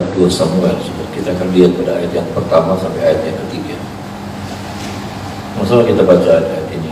2 Samuel. Kita akan lihat pada ayat yang pertama sampai ayat yang ketiga. Masalah kita baca ayat ini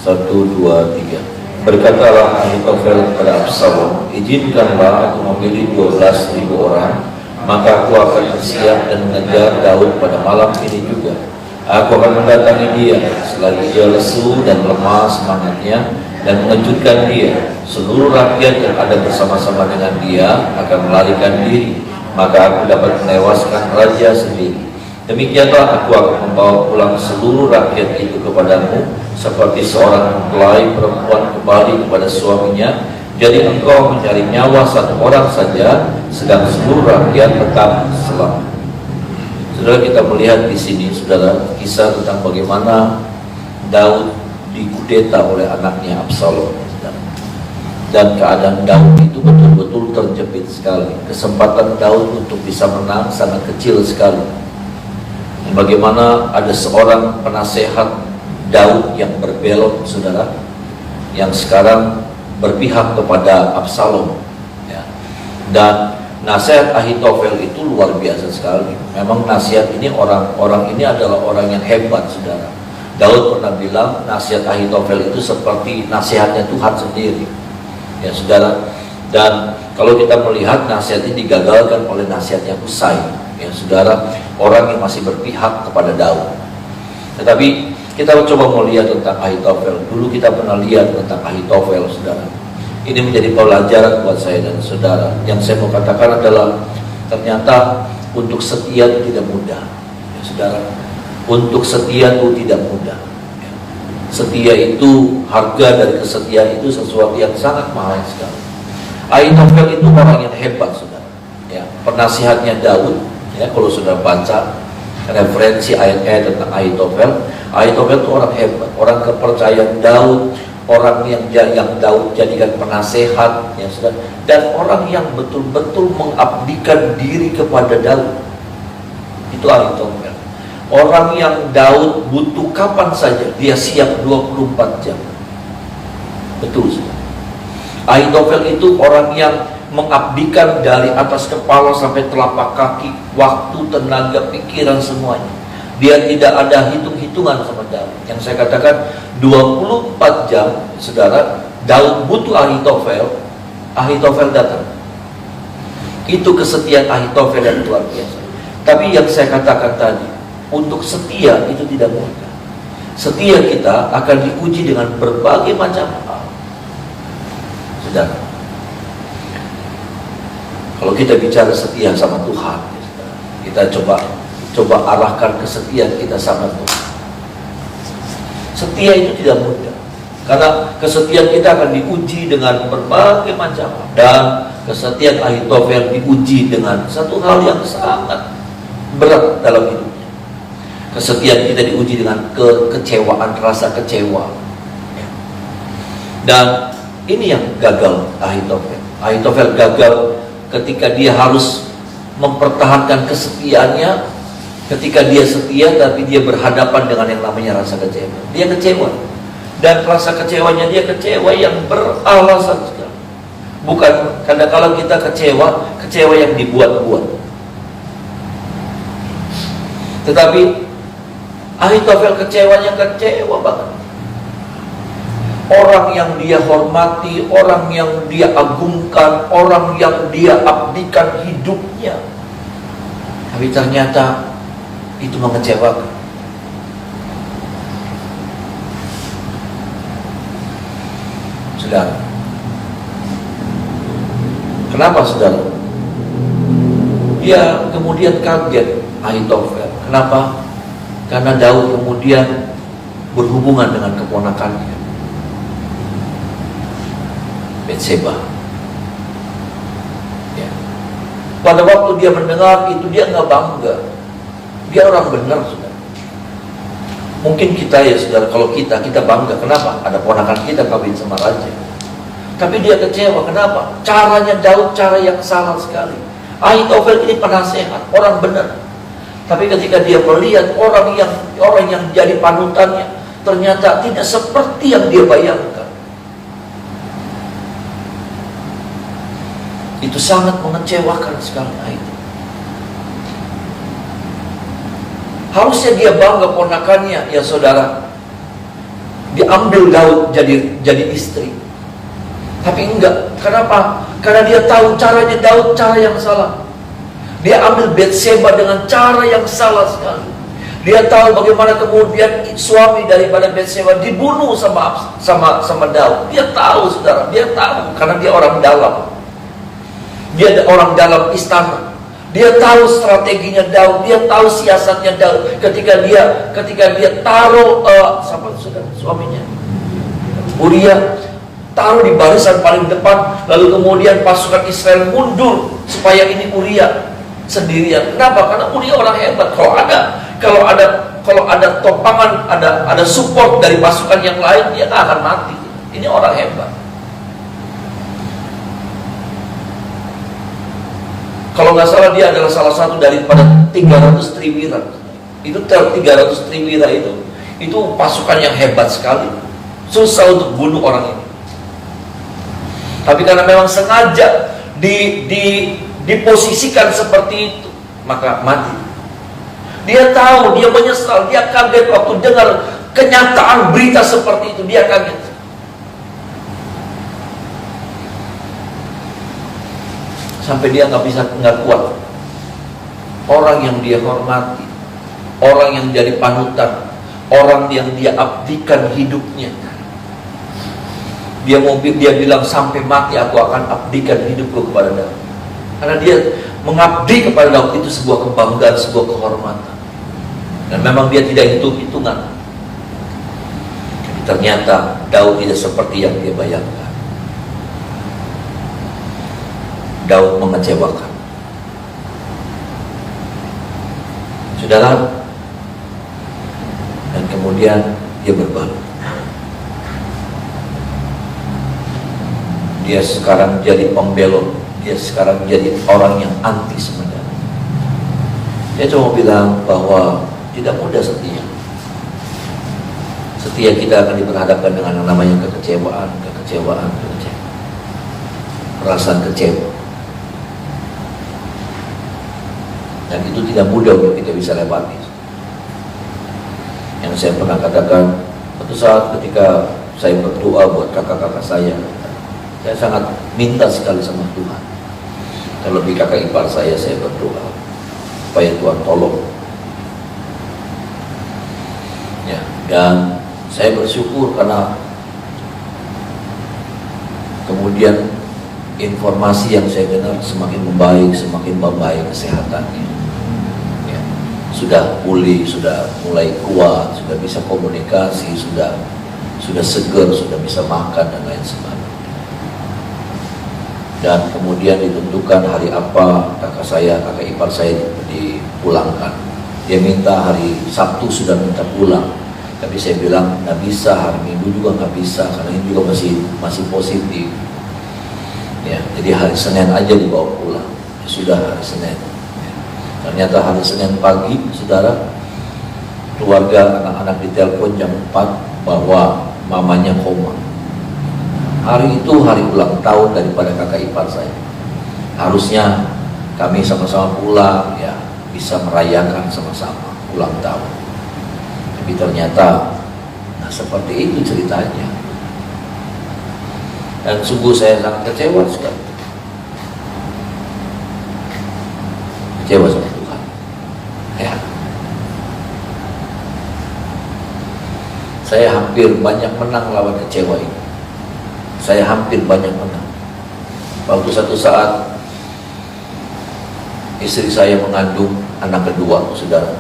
1, 2, 3. Berkatalah Ahitofel kepada Absalom, izinkanlah aku memilih 12.000 orang, maka aku akan bersiap dan mengejar Daud pada malam ini juga. Aku akan mendatangi dia selagi dia lesu dan lemah semangatnya, dan mengejutkan dia. Seluruh rakyat yang ada bersama-sama dengan dia akan melarikan diri, maka aku dapat menewaskan raja sendiri. Demikianlah aku akan membawa pulang seluruh rakyat itu kepadamu, seperti seorang mempelai perempuan kembali kepada suaminya. Jadi engkau mencari nyawa satu orang saja, sedang seluruh rakyat tetap selamat. Saudara, kita melihat di sini, saudara, kisah tentang bagaimana Daud dikudeta oleh anaknya Absalom. Dan keadaan Daud itu betul-betul terjepit sekali. Kesempatan Daud untuk bisa menang sangat kecil sekali. Bagaimana ada seorang penasehat Daud yang berbelok, saudara, yang sekarang berpihak kepada Absalom, ya. Dan nasihat Ahitofel itu luar biasa sekali. Memang nasihat ini, orang-orang ini adalah orang yang hebat, saudara. Daud pernah bilang nasihat Ahitofel itu seperti nasihatnya Tuhan sendiri, ya saudara. Dan kalau kita melihat nasihat ini digagalkan oleh nasihatnya Husai, ya saudara, orang yang masih berpihak kepada Daud. Tetapi kita coba melihat tentang Ahitofel. Dulu kita pernah lihat tentang Ahitofel, saudara. Ini menjadi pelajaran buat saya dan saudara. Yang saya mau katakan adalah ternyata untuk setia itu tidak mudah, ya saudara. Untuk setia itu tidak mudah. Setia itu, harga dari kesetiaan itu sesuatu yang sangat mahal sekali. Ahitofel itu orang yang hebat, saudara, ya. Penasihatnya Daud, ya, kalau saudara baca referensi ayat-ayat tentang Ahitofel, Ahitofel itu orang hebat, orang kepercayaan Daud, orang yang Daud jadikan penasehat, ya saudara, dan orang yang betul-betul mengabdikan diri kepada Daud. Itu Ahitofel. Orang yang Daud butuh kapan saja, dia siap 24 jam. Betul, saudara. Ahitofel itu orang yang mengabdikan dari atas kepala sampai telapak kaki, waktu, tenaga, pikiran, semuanya. Dia tidak ada hitung-hitungan sama Daud. Yang saya katakan 24 jam, saudara, Daud butuh Ahitofel, Ahitofel datang. Itu kesetiaan Ahitofel yang luar biasa. Tapi yang saya katakan tadi, untuk setia itu tidak mudah. Setia kita akan diuji dengan berbagai macam hal, saudara. Kalau kita bicara setia sama Tuhan, kita coba arahkan kesetiaan kita sama Tuhan. Setia itu tidak mudah, karena kesetiaan kita akan diuji dengan berbagai macam hal. Dan kesetiaan Ahitofel diuji dengan satu hal yang sangat berat dalam hidupnya. Kesetiaan kita diuji dengan kekecewaan, rasa kecewa. Dan ini yang gagal Ahitofel. Ahitofel gagal ketika dia harus mempertahankan kesetiaannya. Ketika dia setia tapi dia berhadapan dengan yang namanya rasa kecewa. Dia kecewa. Dan rasa kecewanya dia kecewa yang beralasan sekali. Bukan kadang-kadang kita kecewa yang dibuat-buat. Tetapi Ahitofel kecewanya kecewa banget. Orang yang dia hormati, orang yang dia agungkan, orang yang dia abdikan hidupnya, tapi ternyata itu mengecewakan. Saudara, kenapa saudara? Dia kemudian kaget, Ahitofel. Kenapa? Karena Daud kemudian berhubungan dengan keponakannya, Betseba. Ya. Pada waktu dia mendengar itu, dia nggak bangga. Dia orang benar, saudara. Mungkin kita, ya saudara, kalau kita bangga. Kenapa? Ada ponakan kita kawin sama raja. Tapi dia kecewa. Kenapa? Caranya Daud cara yang salah sekali. Ahitofel ini penasehat, orang benar. Tapi ketika dia melihat orang yang jadi panutannya ternyata tidak seperti yang dia bayangkan, itu sangat mengecewakan sekali. Itu Harusnya dia bangga ponakannya, ya saudara. Diambil Daud jadi istri. Tapi enggak. Kenapa? Karena dia tahu caranya Daud, cara yang salah. Dia ambil Batseba dengan cara yang salah sekali. Dia tahu bagaimana kemudian suami daripada Batseba dibunuh sama Daud. Dia tahu, saudara. Dia tahu karena dia orang dalam. Dia orang dalam istana. Dia tahu strateginya Daud, dia tahu siasatnya Daud. Ketika dia taruh suaminya Uria, taruh di barisan paling depan, lalu kemudian pasukan Israel mundur supaya ini Uria sendirian. Kenapa? Karena Uria orang hebat. Kalau ada topangan, ada support dari pasukan yang lain, dia nggak akan mati. Ini orang hebat. Kalau nggak salah dia adalah salah satu daripada 300 triwira. Itu 300 triwira itu pasukan yang hebat sekali. Susah untuk bunuh orang ini. Tapi karena memang sengaja diposisikan seperti itu, maka mati. Dia tahu, dia menyesal, dia kaget waktu dengar kenyataan berita seperti itu, dia kaget. Sampai dia nggak kuat. Orang yang dia hormati, orang yang jadi panutan, orang yang dia abdikan hidupnya, dia bilang sampai mati aku akan abdikan hidupku kepada Daud. Karena dia mengabdi kepada Daud itu sebuah kebanggaan, sebuah kehormatan. Dan memang dia tidak hitung-hitungan. Tapi ternyata Daud tidak seperti yang dia bayangkan. Daud mengecewakan. Saudara, dan kemudian dia berbalik. Dia sekarang jadi pembelot. Dia sekarang jadi orang yang anti sebenarnya. Dia cuma bilang bahwa tidak mudah setia. Setia kita akan diperhadapkan dengan yang namanya kekecewaan. Perasaan kecewa. Dan itu tidak mudah untuk kita bisa lewati. Yang saya pernah katakan, suatu saat ketika saya berdoa buat kakak-kakak saya sangat minta sekali sama Tuhan. Terlebih kakak ipar saya berdoa supaya Tuhan tolong. Ya, dan saya bersyukur karena kemudian informasi yang saya dengar semakin membaik kesehatannya. Sudah pulih, sudah mulai kuat, sudah bisa komunikasi, sudah segar, sudah bisa makan dan lain sebagainya. Dan kemudian ditentukan hari apa kakak ipar saya dipulangkan. Dia minta hari Sabtu sudah minta pulang, tapi saya bilang nggak bisa, hari Minggu juga nggak bisa karena ini juga masih positif. Ya, jadi hari Senin aja dibawa pulang. Ya, sudah hari Senin. Ternyata hari Senin pagi, saudara, keluarga anak-anak ditelepon jam 4 bahwa mamanya koma. Hari itu hari ulang tahun daripada kakak ipar saya. Harusnya kami sama-sama pulang, ya bisa merayakan sama-sama ulang tahun. Tapi ternyata, seperti itu ceritanya. Dan sungguh saya sangat kecewa sekali. Kecewa sama Tuhan. Ya. Saya hampir banyak menang lawan kecewa ini. Saya hampir banyak menang. Waktu satu saat istri saya mengandung anak kedua, saudara.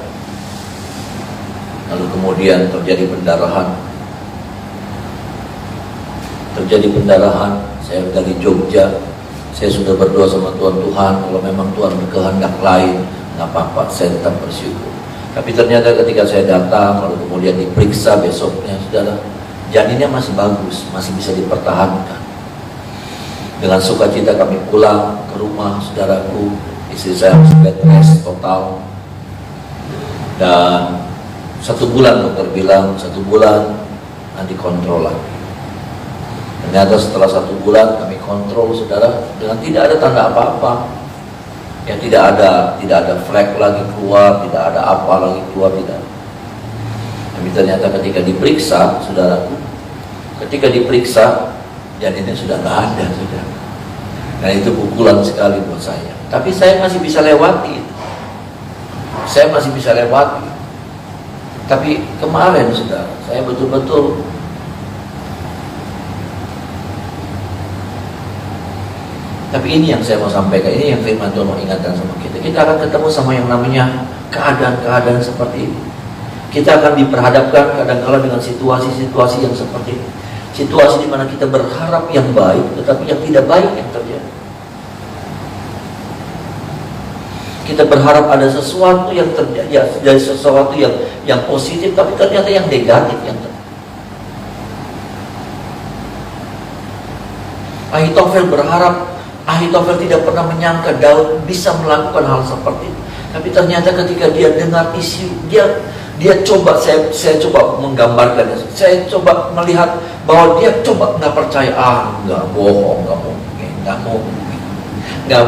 Lalu kemudian terjadi pendarahan. Saya dari Jogja. Saya sudah berdoa sama Tuhan, kalau memang Tuhan berkehendak lain, nggak apa-apa, saya tetap bersyukur. Tapi ternyata ketika saya datang, lalu kemudian diperiksa besoknya, saudara, janinnya masih bagus, masih bisa dipertahankan. Dengan sukacita kami pulang ke rumah, saudaraku, istri saya harus bed rest total. Dan 1 bulan dokter bilang, 1 bulan nanti kontrol lagi. Ternyata setelah 1 bulan kami kontrol, saudara, dengan tidak ada tanda apa-apa. Ya tidak ada flag lagi keluar, tidak ada apa lagi keluar, tidak. Tapi ternyata ketika diperiksa, saudaraku, ketika diperiksa janinnya sudah nggak ada, saudara. Nah itu pukulan sekali buat saya. Tapi saya masih bisa lewati. Saya masih bisa lewati. Tapi kemarin, saudara, saya betul-betul tapi ini yang saya mau sampaikan, ini yang firman Tuhan mau ingatkan sama kita. Kita akan ketemu sama yang namanya keadaan-keadaan seperti ini. Kita akan diperhadapkan kadang-kala dengan situasi-situasi yang seperti ini. Situasi di mana kita berharap yang baik, tetapi yang tidak baik yang terjadi. Kita berharap ada sesuatu yang terjadi, dari sesuatu yang positif, tapi ternyata yang negatif yang terjadi. Ahitofel tidak pernah menyangka Daud bisa melakukan hal seperti itu. Tapi ternyata ketika dia dengar isu, dia coba, saya coba menggambarkannya. Saya coba melihat bahwa dia coba nggak percaya, nggak bohong, nggak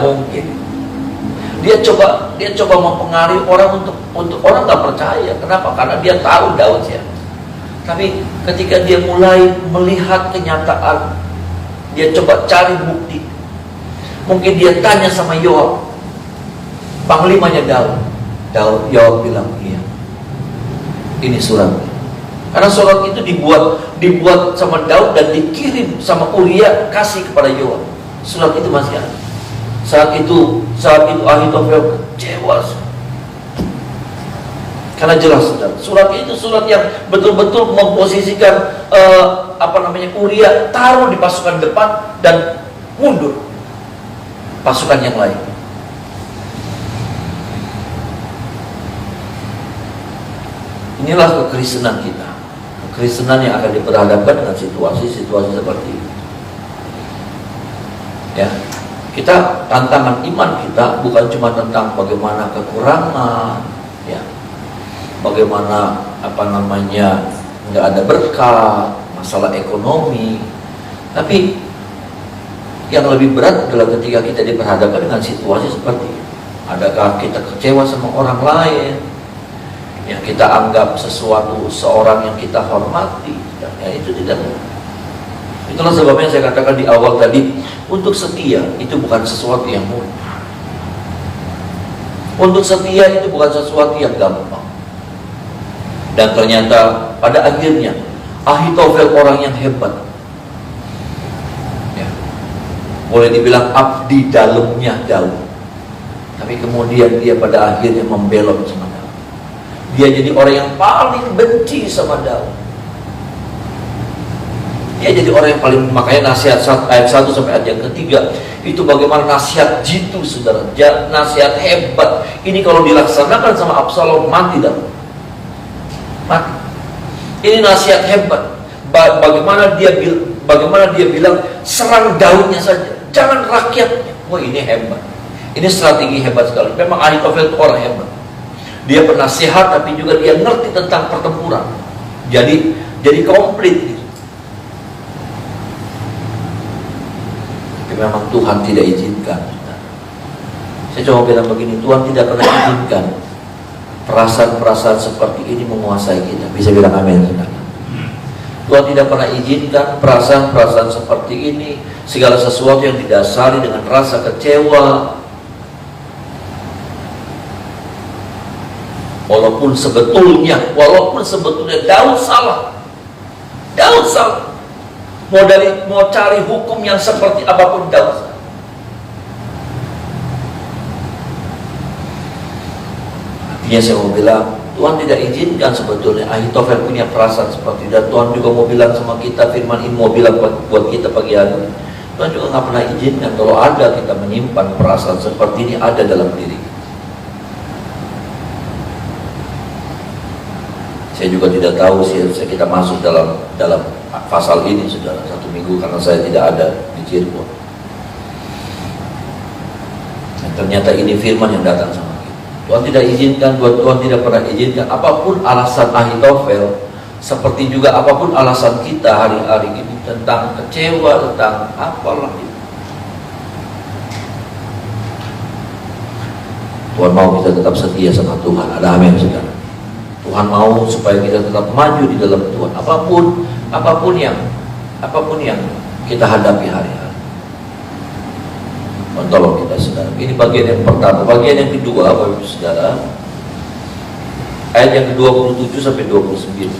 mungkin. Dia coba mempengaruhi orang untuk orang nggak percaya. Kenapa? Karena dia tahu Daud ya. Tapi ketika dia mulai melihat kenyataan, dia coba cari bukti. Mungkin dia tanya sama Yoab, panglimanya Daud. Yoab bilang, iya, ini suratnya. Karena surat itu dibuat sama Daud dan dikirim sama Uria, kasih kepada Yoab. Surat itu masih ada. Saat itu Ahitofel kecewa. Karena jelas, saudara, surat itu surat yang betul-betul memposisikan Uria taruh di pasukan depan dan mundur pasukan yang lain. Inilah kekristenan kita. Kekristenan yang akan diperhadapkan dengan situasi-situasi seperti ini. Ya, kita tantangan iman kita bukan cuma tentang bagaimana kekurangan, ya, bagaimana nggak ada berkat, masalah ekonomi, tapi yang lebih berat adalah ketika kita diperhadapkan dengan situasi seperti ini. Adakah kita kecewa sama orang lain yang kita anggap seorang yang kita hormati? Ya, itu tidak. Itulah sebabnya saya katakan di awal tadi, untuk setia itu bukan sesuatu yang mudah. Untuk setia itu bukan sesuatu yang gampang. Dan ternyata pada akhirnya Ahitofel orang yang hebat. Boleh dibilang abdi dalamnya Daud. Tapi kemudian dia pada akhirnya membelot sama Daud. Dia jadi orang yang paling benci sama Daud. Dia jadi orang yang paling, makanya nasihat ayat 1 sampai ayat yang ketiga itu bagaimana nasihat jitu, saudara, nasihat hebat. Ini kalau dilaksanakan sama Absalom, mati Daud. Mati. Ini nasihat hebat. Bagaimana dia bilang, serang Daudnya saja, jangan rakyatnya. Wah, ini hebat. Ini strategi hebat sekali. Memang Ahitofel itu orang hebat. Dia penasehat tapi juga dia ngerti tentang pertempuran. Jadi komplit. Tapi memang Tuhan tidak izinkan. Saya coba bilang begini, Tuhan tidak pernah izinkan perasaan-perasaan seperti ini menguasai kita. Bisa bilang amin, saudara. Tuhan tidak pernah izinkan perasaan-perasaan seperti ini, segala sesuatu yang didasari dengan rasa kecewa. Walaupun sebetulnya Daud salah. Mau cari hukum yang seperti apapun Daud salah. Artinya saya mau bilang, Tuhan tidak izinkan sebetulnya Ahitofel punya perasaan seperti itu. Dan Tuhan juga mau bilang sama kita, firman ini mau bilang buat kita pagi hari, Tuhan juga nggak pernah izinkan kalau ada kita menyimpan perasaan seperti ini ada dalam diri kita. Saya juga tidak tahu sih kita masuk dalam pasal ini, saudara, 1 minggu karena saya tidak ada di Cirebon. Dan ternyata ini firman yang datang sama kita. Tuhan tidak izinkan, Tuhan tidak pernah izinkan apapun alasan Ahitofel, seperti juga apapun alasan kita hari-hari ini tentang kecewa, tentang apalah itu. Tuhan mau kita tetap setia sama Tuhan. Ada amin, saudara. Tuhan mau supaya kita tetap maju di dalam Tuhan. Apapun yang kita hadapi hari-hari. Tolong kita, saudara. Ini bagian yang pertama. Bagian yang kedua, Bapak Ibu Saudara, ayat yang ke-27 sampai 29.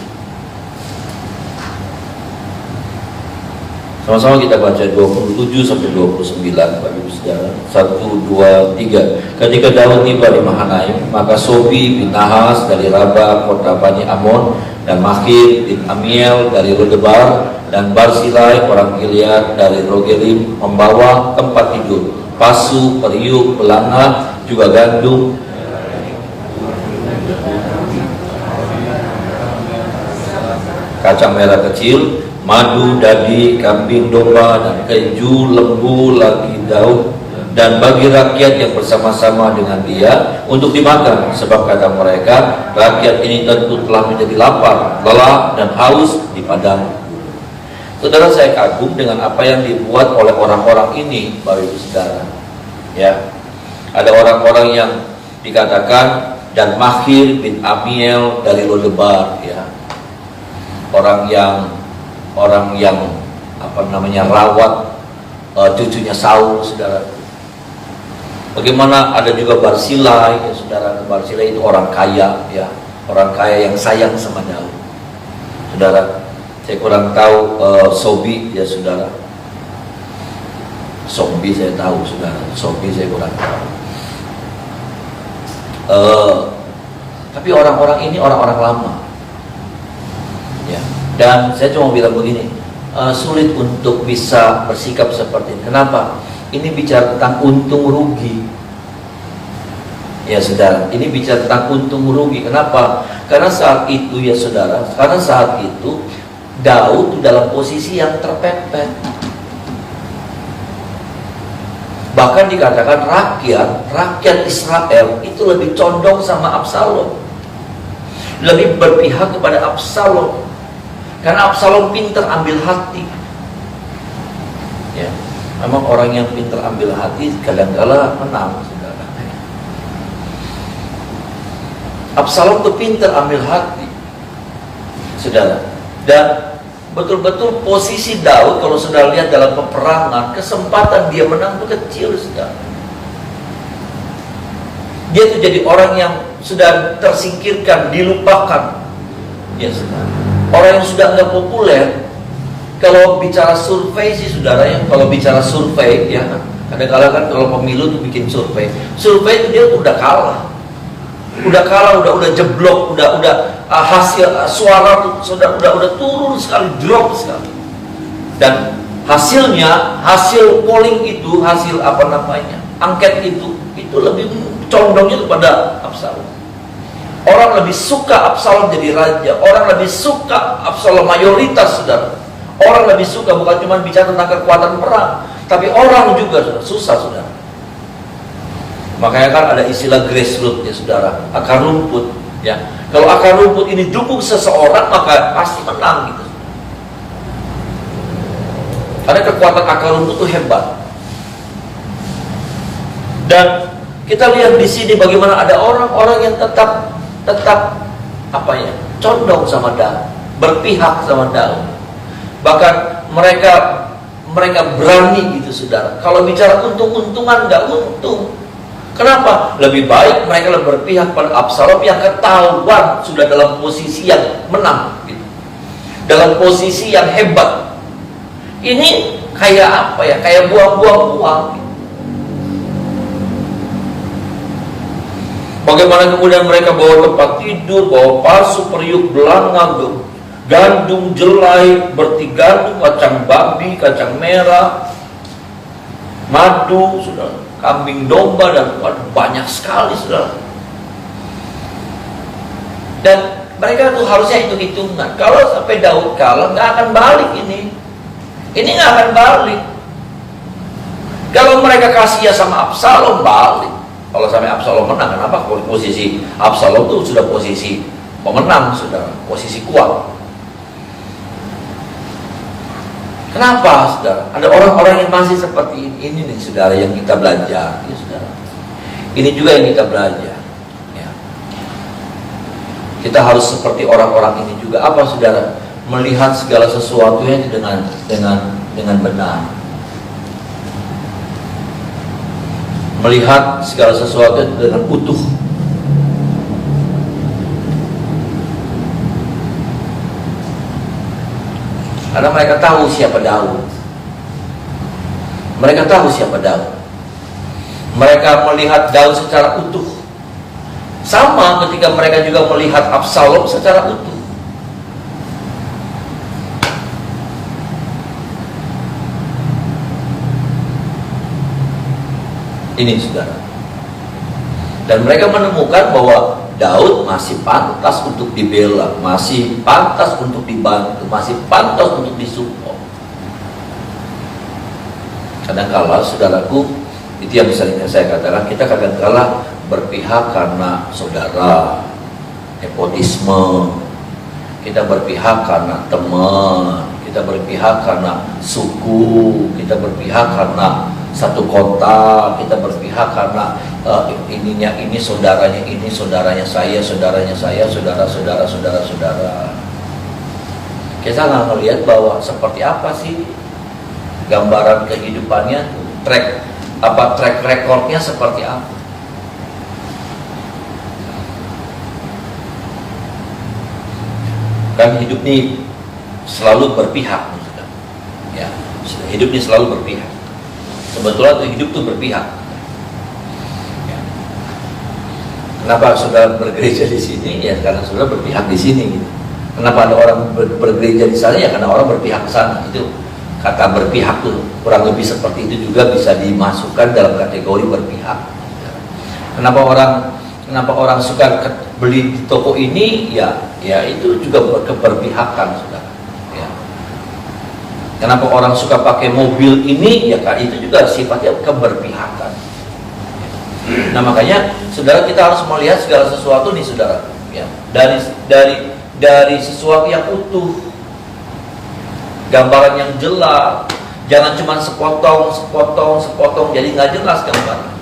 Sama-sama kita baca 27 sampai 29, Bapak Ibu Saudara. 1, 2, 3. Ketika Daud tiba di Mahanaim, maka Sobi bin Nahas dari Raba kota Bani Amon, dan Makhir bin Amiel dari Lodebar, dan Barsilai orang Gilead dari Rogelim membawa tempat tidur, pasu, periuk, belanga, juga gandum, kacang merah kecil, madu, dadi, kambing domba, dan keju, lembu lagi Daud, dan bagi rakyat yang bersama-sama dengan dia untuk dimakan, sebab kata mereka, rakyat ini tentu telah menjadi lapar, lelah, dan haus di padang. Saudara, saya kagum dengan apa yang dibuat oleh orang-orang ini, Bapak Ibu Saudara. Ya, ada orang-orang yang dikatakan, dan Makhir bin Amiel dari Lodebar, ya, orang yang rawat cucunya Saul, saudara. Bagaimana ada juga Barsilai, ya, saudara. Barsilai itu orang kaya, ya, orang kaya yang sayang sama Daud, saudara. Saya kurang tahu Sobi, ya, saudara. Sobi saya tahu, saudara. Sobi saya kurang tahu. Tapi orang-orang ini orang-orang lama, ya. Dan saya cuma bilang begini, sulit untuk bisa bersikap seperti ini. Kenapa? Ini bicara tentang untung rugi, ya, saudara. Ini bicara tentang untung rugi. Kenapa? Karena saat itu, ya, saudara, karena saat itu Daud dalam posisi yang terpepet. Bahkan dikatakan rakyat Israel itu lebih condong sama Absalom, lebih berpihak kepada Absalom, karena Absalom pintar ambil hati. Ya, memang orang yang pintar ambil hati kadang-kala menang, saudara. Absalom itu pintar ambil hati, saudara. Dan betul-betul posisi Daud, kalau sudah lihat dalam peperangan, kesempatan dia menang itu kecil, saudara. Dia itu jadi orang yang sudah tersingkirkan, dilupakan, ya, saudara. Orang yang sudah nggak populer. Kalau bicara survei sih, saudara, ya, kalau bicara survei, ya, kadang-kadang kan kalau pemilu tuh bikin survei itu dia udah kalah, udah jeblok, udah hasil suara tuh udah turun sekali, drop sekali. Dan hasil polling itu, hasil angket itu lebih condongnya kepada Absalom. Orang lebih suka Absalom jadi raja, orang lebih suka Absalom mayoritas, saudara. Orang lebih suka, bukan cuma bicara tentang kekuatan perang, tapi orang juga, saudara, susah, saudara. Makanya kan ada istilah grassroots, ya, saudara, akar rumput, ya. Kalau akar rumput ini dukung seseorang, maka pasti menang, gitu. Karena kekuatan akar rumput itu hebat. Dan kita lihat di sini bagaimana ada orang-orang yang tetap condong sama Daud, berpihak sama Daud. Bahkan mereka berani, gitu, saudara. Kalau bicara untung-untungan, nggak untung. Kenapa? Lebih baik mereka lebih berpihak pada Absalom yang ketahuan sudah dalam posisi yang menang, gitu, dalam posisi yang hebat. Ini kayak kayak buang-buang uang, gitu. Bagaimana kemudian mereka bawa tempat tidur, bawa pasu, periuk, belanga, gandum, jelai, berti gandum, kacang babi, kacang merah, madu, saudara, kambing domba, dan banyak sekali, saudara. Dan mereka tuh harusnya hitung-hitungan. Kalau sampai Daud kalah, nggak akan balik ini nggak akan balik. Kalau mereka kasih ya sama Absalom, balik. Kalau sampai Absalom menang, kenapa? Posisi Absalom itu sudah posisi pemenang, saudara, posisi kuat. Kenapa, saudara? Ada orang-orang yang masih seperti ini nih, saudara, yang kita belajar, ya, saudara. Ini juga yang kita belajar. Ya. Kita harus seperti orang-orang ini juga. Apa saudara? Melihat segala sesuatunya dengan benar. Melihat segala sesuatu dengan utuh. Karena mereka tahu siapa Daud. Mereka tahu siapa Daud. Mereka melihat Daud secara utuh. Sama ketika mereka juga melihat Absalom secara utuh. Ini saudara. Dan mereka menemukan bahwa Daud masih pantas untuk dibela, masih pantas untuk dibantu, masih pantas untuk disupport. Kadang-kala saudaraku, itu yang misalnya saya katakan, kita kadang-kala berpihak karena saudara, nepotisme, kita berpihak karena teman, kita berpihak karena suku, kita berpihak karena satu kota, kita berpihak karena ini saudaranya saya, saudara. Kita nggak melihat bahwa seperti apa sih gambaran kehidupannya, track recordnya seperti apa. Dan hidup ini selalu berpihak, ya, hidup ini selalu berpihak. Sebetulnya hidup itu berpihak. Kenapa saudara bergereja di sini? Ya karena saudara berpihak di sini. Gitu. Kenapa ada orang bergereja di sana? Ya karena orang berpihak ke sana. Itu kata berpihak tuh kurang lebih seperti itu juga bisa dimasukkan dalam kategori berpihak. Kenapa orang suka beli di toko ini? Ya itu juga keberpihakan, saudara. Kenapa orang suka pakai mobil ini? Ya kan itu juga sifatnya keberpihakan. Nah makanya saudara, kita harus melihat segala sesuatu nih saudara, ya, dari sesuatu yang utuh, gambaran yang jelas, jangan cuma sepotong, jadi nggak jelas gambarnya.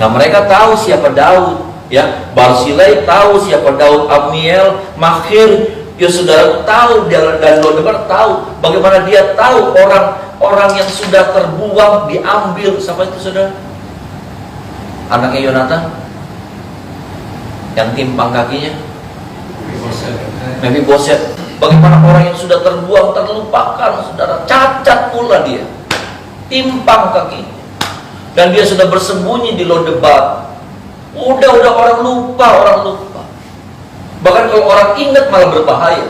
Nah mereka tahu siapa Daud, ya, Barzilai tahu siapa Daud, Amiel, Makhir. Ya saudara tahu, dan Lodebar tahu bagaimana dia tahu orang yang sudah terbuang diambil. Siapa itu saudara? Anaknya Yonatan yang timpang kakinya, Mephiboset. Bagaimana orang yang sudah terbuang, terlupakan, saudara, cacat pula dia, timpang kakinya, dan dia sudah bersembunyi di Lodebar. Udah orang lupa. Bahkan kalau orang ingat malah berbahaya.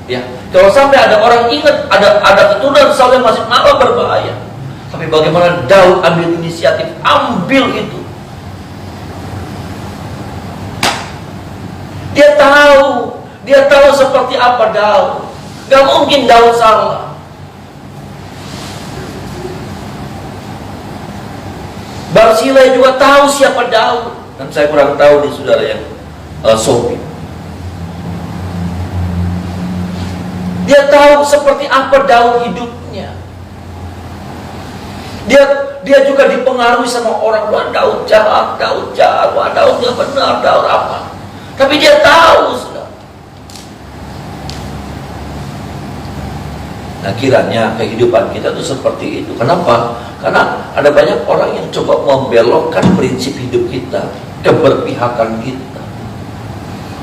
Ya, kalau sampai ada orang ingat, ada keturunan Saul yang masih malah berbahaya. Tapi bagaimana Daud ambil inisiatif, ambil itu. Dia tahu seperti apa Daud. Gak mungkin Daud salah. Barzilai juga tahu siapa Daud. Dan saya kurang tahu di saudara yang Sophie. Dia tahu seperti apa Daud hidupnya. Dia juga dipengaruhi sama orang, wah Daud jahat, wah Daud gak benar, Daud apa. Tapi dia tahu, saudara. Nah kiranya kehidupan kita tuh seperti itu. Kenapa? Karena ada banyak orang yang coba membelokkan prinsip hidup kita, keberpihakan kita.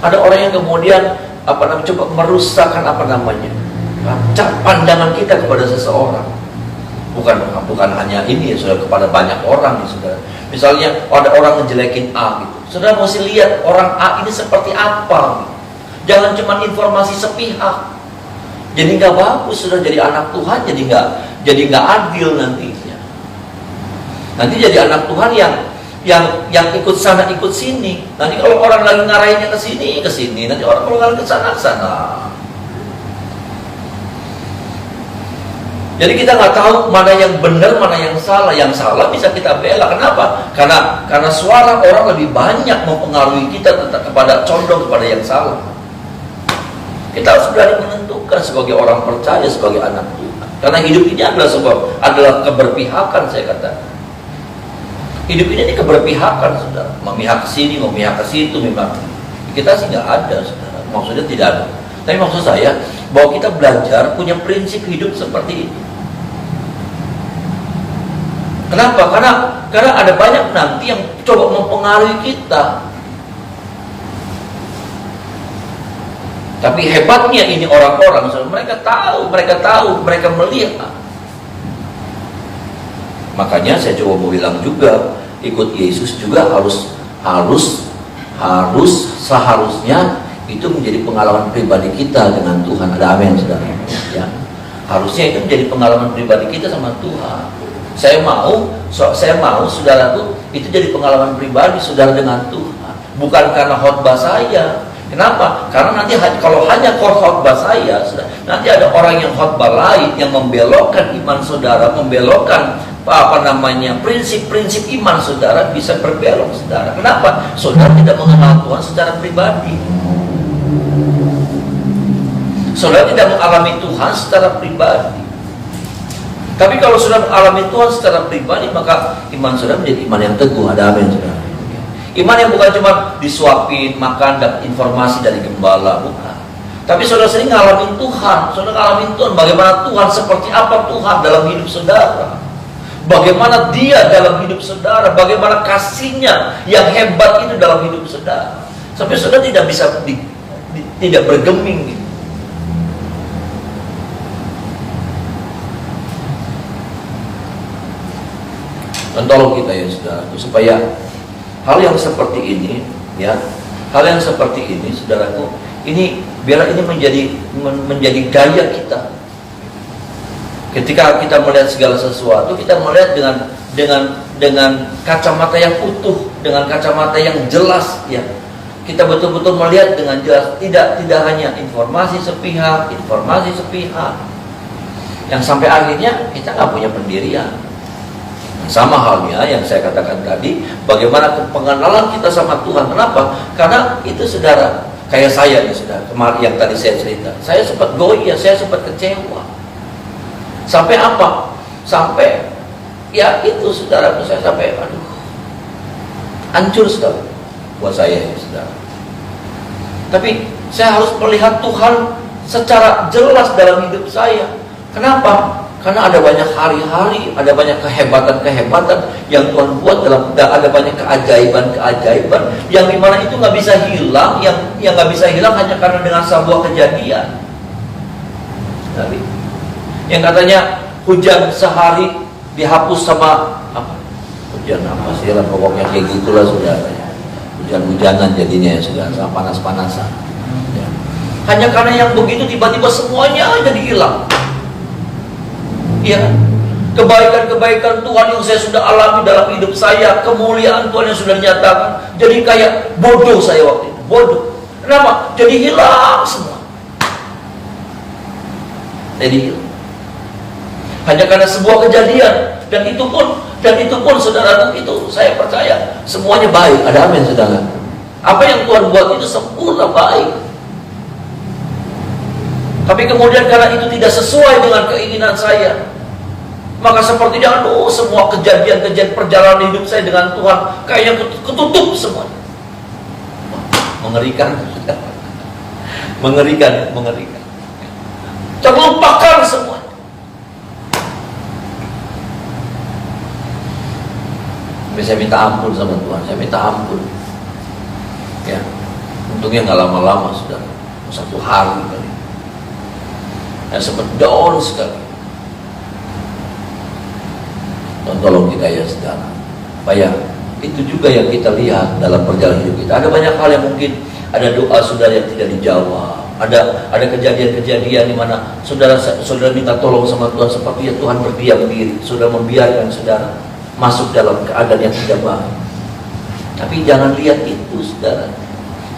Ada orang yang kemudian coba merusakkan pandangan kita kepada seseorang. Bukan hanya ini ya saudara, kepada banyak orang nih saudara. Misalnya ada orang ngejelekin A gitu, saudara mesti lihat orang A ini seperti apa. Jangan cuma informasi sepihak. Jadi nggak bagus sudah jadi anak Tuhan, jadi nggak adil nantinya. Nanti jadi anak Tuhan yang ikut sana ikut sini. Nanti kalau orang lagi ngarahinnya ke sini, nanti orang kalau ngarahin ke sana. Jadi kita nggak tahu mana yang benar, mana yang salah. Yang salah bisa kita bela. Kenapa? Karena suara orang lebih banyak mempengaruhi kita condong kepada yang salah. Kita harus berani menentukan sebagai orang percaya, sebagai anak Tuhan. Karena hidup ini adalah keberpihakan, saya katakan. Hidup ini keberpihakan, saudara. Memihak ke sini, memihak ke situ, memang kita sih nggak ada, saudara. Maksudnya tidak ada. Tapi maksud saya bahwa kita belajar punya prinsip hidup seperti ini. Kenapa? Karena ada banyak nanti yang coba mempengaruhi kita. Tapi hebatnya ini orang-orang, mereka tahu, mereka melihat. Makanya saya coba mau bilang juga, ikut Yesus juga harus seharusnya itu menjadi pengalaman pribadi kita dengan Tuhan. Ada amin, saudara. Ya, harusnya itu menjadi pengalaman pribadi kita sama Tuhan. Saya mau saudaraku itu jadi pengalaman pribadi saudara dengan Tuhan, bukan karena khotbah saya. Kenapa? Karena nanti kalau hanya khotbah saya, nanti ada orang yang khotbah lain yang membelokkan iman saudara, membelokkan prinsip-prinsip iman saudara, bisa berbelok saudara. Kenapa? Saudara tidak mengenal Tuhan secara pribadi. Saudara tidak mengalami Tuhan secara pribadi. Tapi kalau sudah mengalami Tuhan secara pribadi, maka iman saudara menjadi iman yang teguh. Ada amin, saudara. Iman yang bukan cuma disuapin, makan, dapat informasi dari gembala, bukan. Tapi saudara sering ngalamin Tuhan. Saudara ngalamin Tuhan, bagaimana Tuhan, seperti apa Tuhan dalam hidup saudara. Bagaimana Dia dalam hidup saudara, bagaimana kasih-Nya yang hebat itu dalam hidup saudara. Sampai saudara tidak bisa tidak bergeming gitu. Dan tolong kita ya saudaraku, supaya hal yang seperti ini, ya, hal yang seperti ini, saudaraku, ini biarlah ini menjadi gaya kita. Ketika kita melihat segala sesuatu, kita melihat dengan kacamata yang utuh, dengan kacamata yang jelas, ya. Kita betul-betul melihat dengan jelas, tidak hanya informasi sepihak, yang sampai akhirnya kita nggak punya pendirian. Sama halnya yang saya katakan tadi, bagaimana pengenalan kita sama Tuhan. Kenapa? Karena itu saudara, kayak saya nih saudara, kemarin yang tadi saya cerita, saya sempat goyah, saya sempat kecewa. Sampai apa? Sampai ya itu saudara, saya sampai hancur saudara buat saya ya saudara. Tapi saya harus melihat Tuhan secara jelas dalam hidup saya. Kenapa? Karena ada banyak hari-hari, ada banyak kehebatan-kehebatan yang Tuhan buat ada banyak keajaiban-keajaiban yang dimana itu nggak bisa hilang, yang nggak bisa hilang hanya karena dengan sebuah kejadian. Tapi yang katanya hujan sehari dihapus sama apa? Hujan apa sih lah, pokoknya kayak gitulah saudara. Hujan-hujanan jadinya ya saudara, sama panas-panasan. Ya. Hanya karena yang begitu tiba-tiba semuanya jadi hilang. Ya, kebaikan-kebaikan Tuhan yang saya sudah alami dalam hidup saya, kemuliaan Tuhan yang sudah dinyatakan, jadi kayak bodoh saya waktu itu, bodoh. Kenapa? Jadi hilang semua. Jadi hilang. Hanya karena sebuah kejadian, dan itu pun saudara, itu saya percaya semuanya baik. Ada amin saudara. Apa yang Tuhan buat itu sempurna baik. Tapi kemudian karena itu tidak sesuai dengan keinginan saya, maka sepertinya semua kejadian-kejadian perjalanan hidup saya dengan Tuhan kayaknya ketutup semua. Mengerikan. Mengerikan. Terlupakan semua. Tapi saya minta ampun sama Tuhan, saya minta ampun. Ya, untungnya nggak lama-lama sudah, 1 hari kali. Saya sempat down sekali. Dan tolong kita ya saudara, supaya itu juga yang kita lihat dalam perjalanan hidup kita. Ada banyak hal yang mungkin ada doa saudara yang tidak dijawab. Ada kejadian-kejadian di mana saudara minta tolong sama Tuhan, seperti ya Tuhan berdiam diri, sudah membiarkan saudara masuk dalam keadaan yang tidak baik. Tapi jangan lihat itu saudara.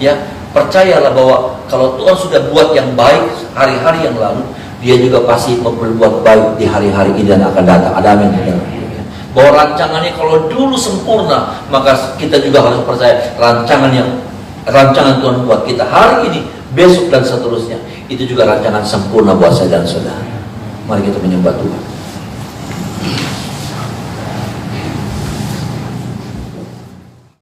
Ya, percayalah bahwa kalau Tuhan sudah buat yang baik hari-hari yang lalu, Dia juga pasti memperbuat baik di hari-hari ini dan akan datang. Ada amin saudara. Bahwa rancangannya kalau dulu sempurna, maka kita juga harus percaya rancangan Tuhan buat kita hari ini, besok dan seterusnya, itu juga rancangan sempurna buat saya dan saudara. Mari kita menyembah Tuhan.